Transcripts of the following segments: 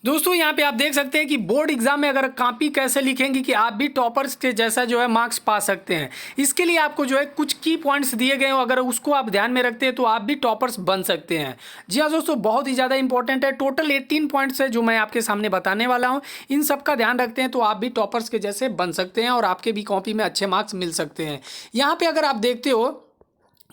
दोस्तों यहाँ पे आप देख सकते हैं कि बोर्ड एग्जाम में अगर कॉपी कैसे लिखेंगे कि आप भी टॉपर्स के जैसा जो है मार्क्स पा सकते हैं। इसके लिए आपको जो है कुछ की पॉइंट्स दिए गए हो, अगर उसको आप ध्यान में रखते हैं तो आप भी टॉपर्स बन सकते हैं। जी हाँ दोस्तों, बहुत ही ज़्यादा इंपॉर्टेंट है। टोटल 18 पॉइंट्स है जो मैं आपके सामने बताने वाला हूँ। इन सब का ध्यान रखते हैं तो आप भी टॉपर्स के जैसे बन सकते हैं और आपके भी कॉपी में अच्छे मार्क्स मिल सकते हैं। यहाँ पे अगर आप देखते हो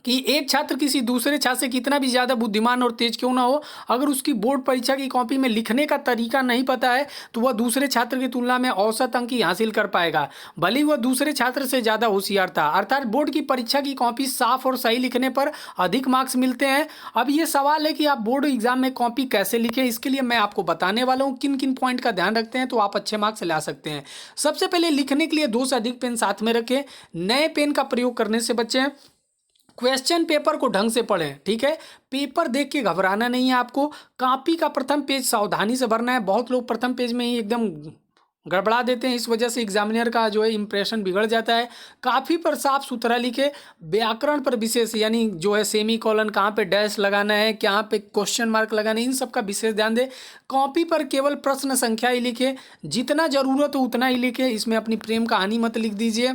कि एक छात्र किसी दूसरे छात्र से कितना भी ज़्यादा बुद्धिमान और तेज क्यों ना हो, अगर उसकी बोर्ड परीक्षा की कॉपी में लिखने का तरीका नहीं पता है तो वह दूसरे छात्र की तुलना में औसत अंक ही हासिल कर पाएगा, भले ही वह दूसरे छात्र से ज़्यादा होशियार था। अर्थात बोर्ड की परीक्षा की कॉपी साफ और सही लिखने पर अधिक मार्क्स मिलते हैं। अब ये सवाल है कि आप बोर्ड एग्जाम में कॉपी कैसे लिखें, इसके लिए मैं आपको बताने वाला हूँ किन किन पॉइंट का ध्यान रखते हैं तो आप अच्छे मार्क्स ला सकते हैं। सबसे पहले लिखने के लिए 2 से अधिक पेन साथ में रखें। नए पेन का प्रयोग करने से बचें। क्वेश्चन पेपर को ढंग से पढ़ें, ठीक है। पेपर देख के घबराना नहीं है आपको। कॉपी का प्रथम पेज सावधानी से भरना है। बहुत लोग प्रथम पेज में ही एकदम गड़बड़ा देते हैं, इस वजह से एग्जामिनर का जो है इंप्रेशन बिगड़ जाता है। काफ़ी पर साफ सुथरा लिखे। व्याकरण पर विशेष, यानी जो है सेमी कॉलन, कहाँ पे डैश लगाना है, कहाँ पे क्वेश्चन मार्क लगाना है, इन सब का विशेष ध्यान दे। कॉपी पर केवल प्रश्न संख्या ही लिखे, जितना ज़रूरत हो उतना ही लिखे। इसमें अपनी प्रेम कहानी मत लिख दीजिए।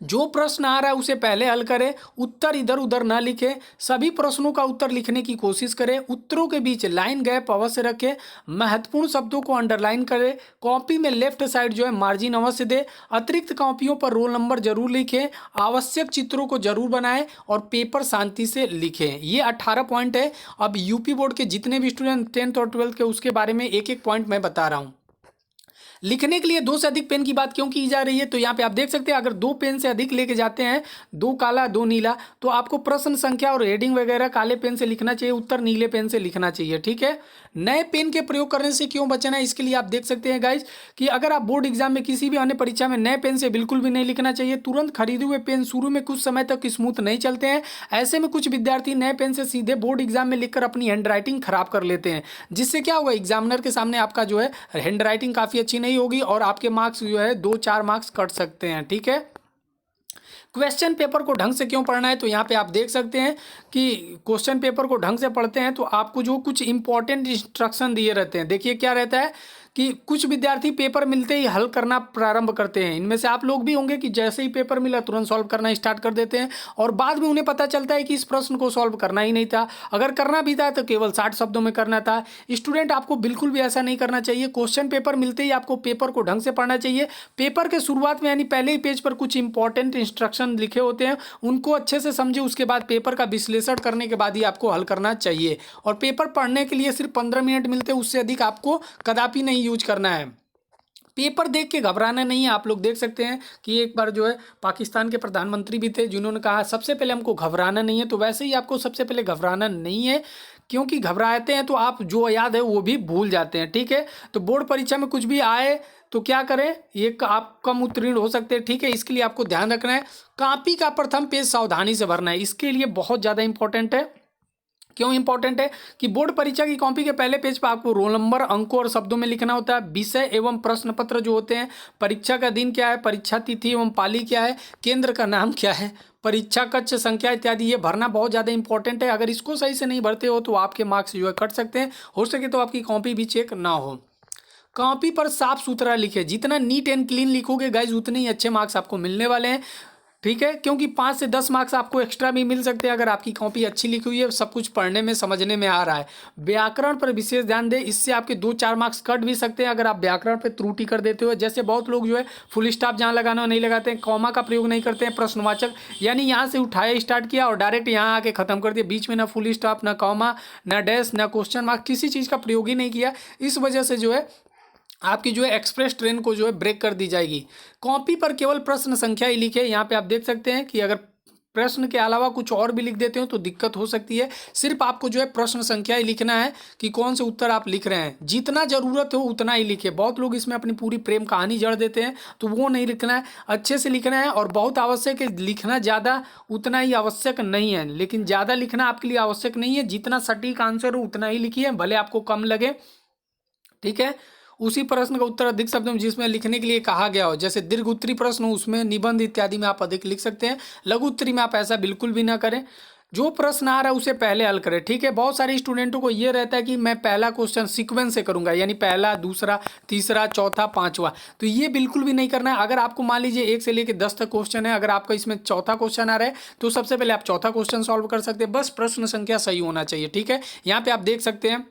जो प्रश्न आ रहा है उसे पहले हल करें, उत्तर इधर उधर ना लिखें। सभी प्रश्नों का उत्तर लिखने की कोशिश करें। उत्तरों के बीच लाइन गैप अवश्य रखें। महत्वपूर्ण शब्दों को अंडरलाइन करें। कॉपी में लेफ्ट साइड जो है मार्जिन अवश्य दें। अतिरिक्त कॉपियों पर रोल नंबर जरूर लिखें। आवश्यक चित्रों को जरूर बनाएं और पेपर शांति से लिखें। ये 18 पॉइंट है। अब यूपी बोर्ड के जितने भी स्टूडेंट 10th और 12th के, उसके बारे में एक एक पॉइंट मैं बता रहा हूँ। लिखने के लिए 2 से अधिक पेन की बात क्यों की जा रही है, तो यहाँ पे आप देख सकते हैं अगर 2 पेन से अधिक लेके जाते हैं, 2 काला 2 नीला, तो आपको प्रश्न संख्या और हेडिंग वगैरह काले पेन से लिखना चाहिए, उत्तर नीले पेन से लिखना चाहिए, ठीक है। नए पेन के प्रयोग करने से क्यों बचना है, इसके लिए आप देख सकते हैं गाइज कि अगर आप बोर्ड एग्जाम में किसी भी अन्य परीक्षा में नए पेन से बिल्कुल भी नहीं लिखना चाहिए। तुरंत खरीदे हुए पेन शुरू में कुछ समय तक स्मूथ नहीं चलते हैं। ऐसे में कुछ विद्यार्थी नए पेन से सीधे बोर्ड एग्जाम में लिखकर अपनी हैंड राइटिंग खराब कर लेते हैं, जिससे क्या होगा, एग्जामिनर के सामने आपका जो है हैंड राइटिंग काफ़ी अच्छी नहीं होगी और आपके मार्क्स जो है 2-4 मार्क्स कट सकते हैं, ठीक है। क्वेश्चन पेपर को ढंग से क्यों पढ़ना है, तो यहाँ पे आप देख सकते हैं कि क्वेश्चन पेपर को ढंग से पढ़ते हैं तो आपको जो कुछ इंपॉर्टेंट इंस्ट्रक्शन दिए रहते हैं। देखिए क्या रहता है कि कुछ विद्यार्थी पेपर मिलते ही हल करना प्रारंभ करते हैं। इनमें से आप लोग भी होंगे कि जैसे ही पेपर मिला तुरंत सॉल्व करना स्टार्ट कर देते हैं और बाद में उन्हें पता चलता है कि इस प्रश्न को सॉल्व करना ही नहीं था, अगर करना भी था तो केवल 60 शब्दों में करना था। स्टूडेंट, आपको बिल्कुल भी ऐसा नहीं करना चाहिए। क्वेश्चन पेपर मिलते ही आपको पेपर को ढंग से पढ़ना चाहिए। पेपर के शुरुआत में यानी पहले ही पेज पर कुछ इंपॉर्टेंट इंस्ट्रक्शन लिखे होते हैं, उनको अच्छे से समझे। उसके बाद पेपर का विश्लेषण करने के बाद ही आपको हल करना चाहिए। और पेपर पढ़ने के लिए सिर्फ 15 मिनट मिलते हैं, उससे अधिक आपको कदापि नहीं यूज करना है। पेपर देख के घबराना नहीं है। आप लोग देख सकते हैं कि एक बार जो है पाकिस्तान के प्रधानमंत्री भी थे जिन्होंने कहा सबसे पहले हमको घबराना नहीं है, तो वैसे ही आपको सबसे पहले घबराना नहीं है, क्योंकि घबराते हैं तो आप जो याद है वो भी भूल जाते हैं, ठीक है। तो बोर्ड परीक्षा में कुछ भी आए तो क्या करें, ये आप कम उत्तीर्ण हो सकते हैं, ठीक है। इसके लिए आपको ध्यान रखना है। कॉपी का प्रथम पेज सावधानी से भरना है, इसके लिए बहुत ज़्यादा इंपॉर्टेंट है। क्यों इंपॉर्टेंट है कि बोर्ड परीक्षा की कॉपी के पहले पेज पर आपको रोल नंबर, अंकों और शब्दों में लिखना होता है। विषय एवं प्रश्न पत्र जो होते हैं, परीक्षा का दिन क्या है, परीक्षा तिथि एवं पाली क्या है, केंद्र का नाम क्या है, परीक्षा कक्ष संख्या इत्यादि, ये भरना बहुत ज़्यादा इंपॉर्टेंट है। अगर इसको सही से नहीं भरते हो तो आपके मार्क्स जो है कट सकते हैं, हो सके तो आपकी कॉपी भी चेक ना हो। कॉपी पर साफ सुथरा लिखे, जितना नीट एंड क्लीन लिखोगे गाइज उतने ही अच्छे मार्क्स आपको मिलने वाले हैं, ठीक है। क्योंकि 5 से 10 मार्क्स आपको एक्स्ट्रा भी मिल सकते हैं अगर आपकी कॉपी अच्छी लिखी हुई है, सब कुछ पढ़ने में समझने में आ रहा है। व्याकरण पर विशेष ध्यान दें, इससे आपके 2-4 मार्क्स कट भी सकते हैं अगर आप व्याकरण पर त्रुटि कर देते हो। जैसे बहुत लोग जो है फुल स्टॉप जहाँ लगाना हो नहीं लगाते हैं, कॉमा का प्रयोग नहीं करते हैं, प्रश्नवाचक यानी यहाँ से उठाया स्टार्ट किया और डायरेक्ट यहाँ आके खत्म कर दिया, बीच में ना फुल स्टॉप, ना कॉमा, ना डैश, ना क्वेश्चन मार्क, किसी चीज़ का प्रयोग ही नहीं किया। इस वजह से जो है आपकी जो है एक्सप्रेस ट्रेन को जो है ब्रेक कर दी जाएगी। कॉपी पर केवल प्रश्न संख्या ही लिखे। यहाँ पे आप देख सकते हैं कि अगर प्रश्न के अलावा कुछ और भी लिख देते हो तो दिक्कत हो सकती है। सिर्फ आपको जो है प्रश्न संख्या ही लिखना है कि कौन से उत्तर आप लिख रहे हैं। जितना ज़रूरत हो उतना ही लिखे। बहुत लोग इसमें अपनी पूरी प्रेम कहानी जड़ देते हैं, तो वो नहीं लिखना है, अच्छे से लिखना है। और बहुत आवश्यक है लिखना, ज़्यादा उतना ही आवश्यक नहीं है, लेकिन ज़्यादा लिखना आपके लिए आवश्यक नहीं है। जितना सटीक आंसर हो उतना ही लिखिए, भले आपको कम लगे, ठीक है। उसी प्रश्न का उत्तर अधिक शब्दों में जिसमें लिखने के लिए कहा गया हो, जैसे दीर्घ उत्तरी प्रश्न हो उसमें निबंध इत्यादि में आप अधिक लिख सकते हैं। लघु उत्तरी में आप ऐसा बिल्कुल भी ना करें। जो प्रश्न आ रहा है उसे पहले हल करें, ठीक है। बहुत सारे स्टूडेंटों को ये रहता है कि मैं पहला क्वेश्चन सीक्वेंस से करूंगा, यानी पहला, दूसरा, तीसरा, चौथा, पांचवा। तो ये बिल्कुल भी नहीं करना है। अगर आपको मान लीजिए 1 से लेकर 10 तक क्वेश्चन है, अगर आपका इसमें चौथा क्वेश्चन आ रहा है तो सबसे पहले आप चौथा क्वेश्चन सॉल्व कर सकते हैं। बस प्रश्न संख्या सही होना चाहिए, ठीक है। यहाँ पे आप देख सकते हैं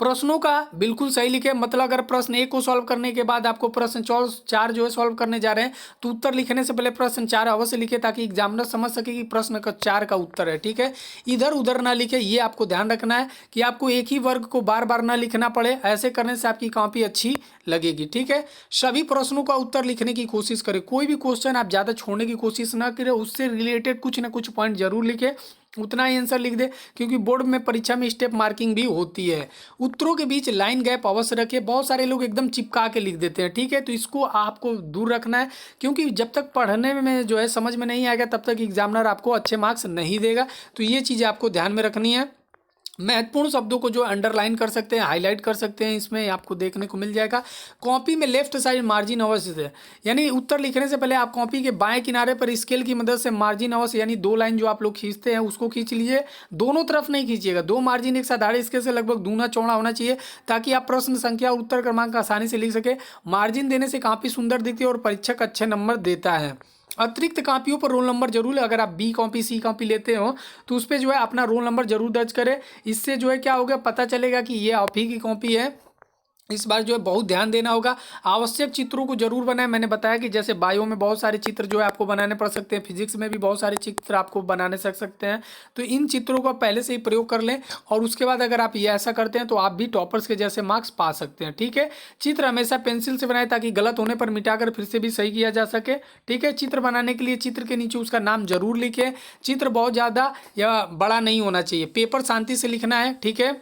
प्रश्नों का बिल्कुल सही लिखे, मतलब अगर प्रश्न 1 को सॉल्व करने के बाद आपको प्रश्न 4 जो है सॉल्व करने जा रहे हैं तो उत्तर लिखने से पहले प्रश्न 4 अवश्य लिखे, ताकि एग्जामिनर समझ सके कि प्रश्न का 4 का उत्तर है, ठीक है। इधर उधर ना लिखे, ये आपको ध्यान रखना है कि आपको एक ही वर्ग को बार बार ना लिखना पड़े। ऐसे करने से आपकी कॉपी अच्छी लगेगी, ठीक है। सभी प्रश्नों का उत्तर लिखने की कोशिश करें, कोई भी क्वेश्चन आप ज़्यादा छोड़ने की कोशिश ना करें, उससे रिलेटेड कुछ ना कुछ पॉइंट जरूर लिखे, उतना ही आंसर लिख दे, क्योंकि बोर्ड में परीक्षा में स्टेप मार्किंग भी होती है। उत्तरों के बीच लाइन गैप अवश्य रखें, बहुत सारे लोग एकदम चिपका के लिख देते हैं, ठीक है। तो इसको आपको दूर रखना है, क्योंकि जब तक पढ़ने में जो है समझ में नहीं आएगा तब तक एग्जामिनर आपको अच्छे मार्क्स नहीं देगा। तो ये चीज़ें आपको ध्यान में रखनी है। महत्वपूर्ण शब्दों को जो अंडरलाइन कर सकते हैं, हाईलाइट कर सकते हैं, इसमें आपको देखने को मिल जाएगा। कॉपी में लेफ्ट साइड मार्जिन अवश्य है, यानी उत्तर लिखने से पहले आप कॉपी के बाएं किनारे पर स्केल की मदद से मार्जिन अवश्य, यानी 2 लाइन जो आप लोग खींचते हैं उसको खींच लीजिए। दोनों तरफ नहीं खींचिएगा, 2 मार्जिन एक साथ आड़े स्केल से लगभग दूना चौड़ा होना चाहिए, ताकि आप प्रश्न संख्या और उत्तर क्रमांक आसानी से लिख सके। मार्जिन देने से काफ़ी सुंदर दिखती है और परीक्षक अच्छे नंबर देता है। अतिरिक्त कॉपियों पर रोल नंबर जरूर, अगर आप बी कॉपी, सी कॉपी लेते हो तो उस पर जो है अपना रोल नंबर जरूर दर्ज करें। इससे जो है क्या होगा, पता चलेगा कि ये आप ही की कॉपी है। इस बार जो है बहुत ध्यान देना होगा। आवश्यक चित्रों को जरूर बनाएं। मैंने बताया कि जैसे बायो में बहुत सारे चित्र जो है आपको बनाने पड़ सकते हैं, फिजिक्स में भी बहुत सारे चित्र आपको बनाने सकते हैं। तो इन चित्रों को पहले से ही प्रयोग कर लें, और उसके बाद अगर आप ये ऐसा करते हैं तो आप भी टॉपर्स के जैसे मार्क्स पा सकते हैं, ठीक है। चित्र हमेशा पेंसिल से बनाएं, ताकि गलत होने पर मिटाकर फिर से भी सही किया जा सके, ठीक है। चित्र बनाने के लिए चित्र के नीचे उसका नाम जरूर लिखें। चित्र बहुत ज़्यादा या बड़ा नहीं होना चाहिए। पेपर शांति से लिखना है, ठीक है।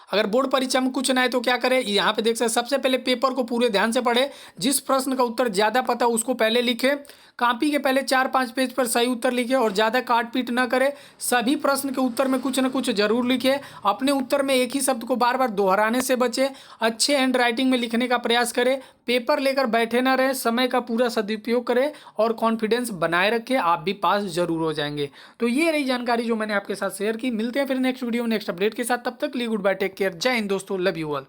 अगर बोर्ड परीक्षा में कुछ ना है तो क्या करें, यहाँ पे देख सकते, सबसे पहले पेपर को पूरे ध्यान से पढ़े, जिस प्रश्न का उत्तर ज़्यादा पता है उसको पहले लिखे। कॉपी के पहले 4-5 पेज पर सही उत्तर लिखे और ज़्यादा काट पीट ना करें। सभी प्रश्न के उत्तर में कुछ न कुछ जरूर लिखे। अपने उत्तर में एक ही शब्द को बार बार दोहराने से बचे। अच्छे हैंड राइटिंग में लिखने का प्रयास करें। पेपर लेकर बैठे ना रहे, समय का पूरा सदुपयोग करें और कॉन्फिडेंस बनाए रखें, आप भी पास जरूर हो जाएंगे। तो ये रही जानकारी जो मैंने आपके साथ शेयर की। मिलते हैं फिर नेक्स्ट वीडियो, नेक्स्ट अपडेट के साथ। तब तक लिए गुड बाय, टेक केयर, जय हिंद दोस्तों, लव यू ऑल।